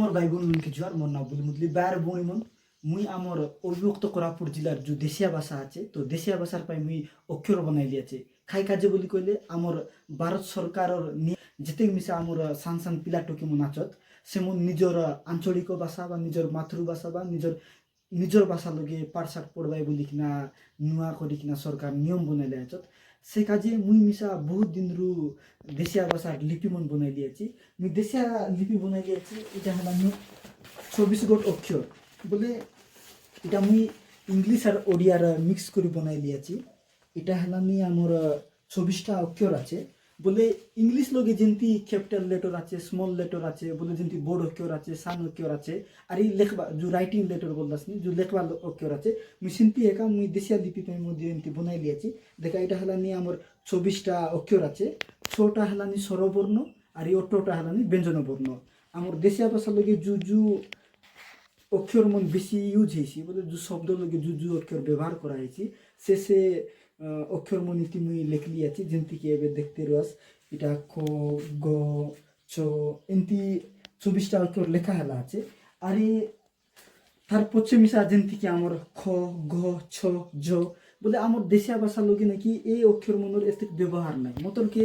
আমার ভাই বোন মনকে জুয়ার মোর না বলি মুদলি বাইর বনি মন মুই আমার অবিভক্ত কোরাপুর জেলার যে দেশিয়া ভাষা আছে তো দেশিয়া ভাষার পাই মুই অক্ষর বনাই লিয়াছে খাই কাজে বলি কইলে আমার ভারত সরকারর যেতে মিশে আমার সান সান পিলা টকি মন আচত সে মন নিজের আঞ্চলিক ভাষা বা নিজের মাতৃভাষা বা নিজের ভাষা লগে পাঠশাঠ পড়বাই বলি কিনা নুয়া করি কিনা সরকার নিয়ম বনাইলে আচত সে কাজে মুই মিশা বহুত দিন রু দেশিয়া ভাষার লিপি মন বনাই লিয়েছি মুই দেশিয়া লিপি বনাই লিয়েছি এটা হল আমি 24 গোট অক্ষর বলে এটা মুই ইংলিশ আর ওড়িয়ার মিক্স করে বনাই লিয়েছি এটা হল আমি আমার 24টা অক্ষর আছে বলে ইংলিশ লগে যেমতি ক্যাপিটাল লেটার আছে স্মল লেটার আছে বলে যেমতি বড় অক্ষর আছে সান অক্ষর আছে আর এই লেখবা যে রাইটিং লেটার বললাসনি যে লেখবা অক্ষর আছে মুই সেমতি একা মুই দেশিয়া লিপি পাই মধ্যে এমতি বনাই লিয়েছি দেখা এটা হলানি আমার 24টা অক্ষর আছে 6টা হলানি স্বরবর্ণ আর এই 8টা হলানি ব্যঞ্জন বর্ণ আমার দেশিয়া ভাষা লগে জু অক্ষর মন বেশি ইউজ হয়েছি বলে যে শব্দ লগে জু অক্ষর ব্যবহার করা হয়েছি সে অক্ষর মন ইতি মুই লেখলি আছি যেমতি কি এবে দেখতে রস এটা ক গ চ এমতি 24টা অক্ষর লেখা হেলা আছে আর তার পশ্চিম মিশা যেমতি কি আমার খ গ ছ জ বলে আমার দেশিয়া ভাষা লগে নাকি এই অক্ষর মনের এত ব্যবহার নাই মতরকে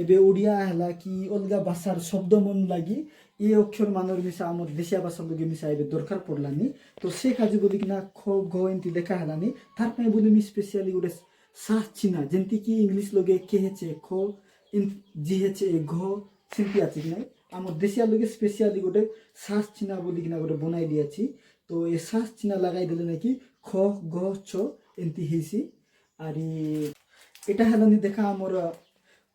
এবে ওড়িয়া হেলা কি অলগা ভাষার শব্দ মন লাগি এই অক্ষর মানের মিশা আমার দেশিয়া ভাষার লগে মিশা এবে দরকার পড়লানি তো সে কাজে বলি কিনা খ গ এমতি লেখা হেলানি তার পাই বলি মি স্পেশালি গোটে সাহ চিনা যেমতি কি ইংলিশ লগে কে হেছে খ জি হেছে ঘ সেমতি আছে কি নাই আমার দেশিয়া লগে স্পেশালি গোটে সাহ চিনা বলি কিনা গোটে বনাই দিয়েছি তো এই সাহ চিনা লাগাই দিলে নাকি খ গ ছ এমতি হয়েছি আর এটা হেলানি দেখা আমার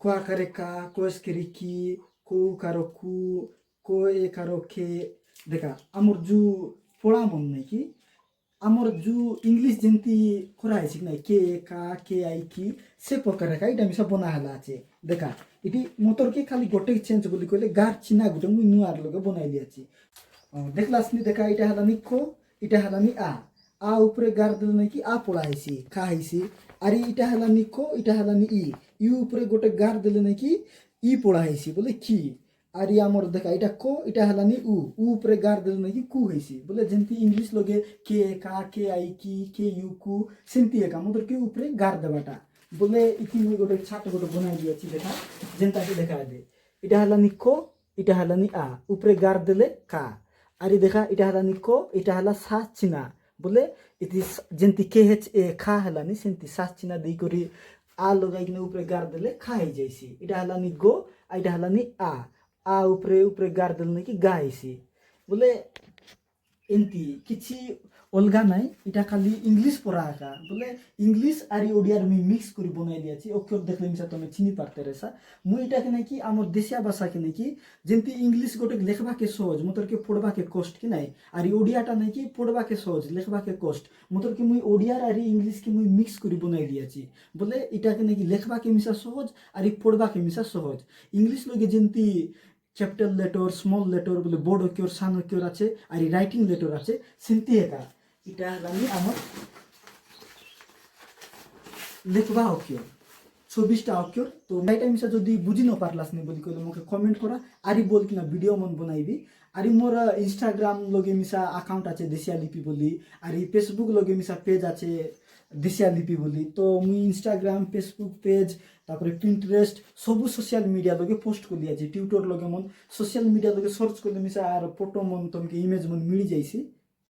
ক আকারে কা কস কেরি কি কৌ কারো কু কো এ কারো খে দেখা আমার জু পড়া মন নাকি আমার জু ইংলিশ যেমতি করা হয়েছে কি না কে কা কে আই কি সে প্রকার রেখা এটা আমি সব বনা হেলা আছে দেখা এটি মতরকে খালি গোটে চেঞ্জ বলি কইলে গার চিনা গোটে মুই নুয়ার লগে বনাই দিয়েছি দেখলাসনি দেখা এটা হেলানি খ এটা হেলানি আ উপরে গার দিলে নাকি আ পড়া হয়েছি খা হয়েছি আর এটা হেলানি খ এটা হেলানি ই উপরে গোটে গার দিলে নাকি ই পড়া হয়েছি বলে কি আর আমার দেখা এটা ক এটা হেলানি উপরে গার দিলে নাকি কু হয়েছি বলে যেমতি ইংলিশ লগে কে কা কে আই কি কে ইউ কু সেমতি একা আমাদের কে উপরে গার দেওয়াটা বলে ইতি মুই গোটে ছাট গোটে বনাই দিয়েছি দেখা যেমতাকে দেখা দে এটা হেলানি ক এটা হেলানি উপরে গার দিলে কা আর দেখা এটা হেলানি ক এটা হেলা সা চিনা বলে ইতি যেমতি কে হেচ এ খা হেলানি সেমতি সা চিনা দেই করি লগাই কিনে উপরে গার দিলে খা হয়ে যাইছি এটা হেলানি গো আর এটা হেলানি উপরে গার দিলে নাকি গা হয়েছি বলে এমতি কিছু অলগা নাই এটা খালি ইংলিশ পড়া একা বলে ইংলিশ আর ওড়িয়ার আমি মিক্স করে বনাই দিয়েছি অক্ষর দেখলে মিশা তুমি চিনি পারতে রেসা মুই এটাকে নাকি আমার দেশিয়া ভাষাকে নাকি যেমতি ইংলিশ গোটে লেখবাকে সহজ মতরকে পড়বাকে কষ্ট কি নাই আর ওড়িয়াটা নাকি পড়বাকে সহজ লেখবাকে কষ্ট মতরকে মুই ওড়িয়ার আর ইংলিশকে মুই মিক্স করে বনাই দিয়েছি বলে এটাকে নাকি লেখবাকে মিশা সহজ আর পড়বাকে মিশা সহজ ইংলিশ লগে যেমতি ক্যাপিটাল লেটার স্মল লেটার বলে বড় অক্ষর সান অক্ষর আছে আর রাইটিং লেটার আছে সেমতি একা এটা আমি আমার লেখবা অক্ষর 24টা অক্ষর তো এইটা মিশা যদি বুঝি ন পারলাস নি বলি কইলে আমাকে কমেন্ট করা আরি বল কিনা ভিডিও মন বনাইবি আর মোর ইনস্টাগ্রাম লগে মিশা অ্যাকাউন্ট আছে দেশিয়া লিপি বলি আর ফেসবুক লগে মিশা পেজ আছে দেশিয়া লিপি বলি তো মুই ইনস্টাগ্রাম ফেসবুক পেজ তারপরে পিন্টারেস্ট সবু সোশ্যাল মিডিয়া লগে পোস্ট করি আছি টিউটর লগে মন সোশ্যাল মিডিয়া লগে সার্চ করলে মিশা আর ফটো মন তোমাকে ইমেজ মন মিলি যাইছি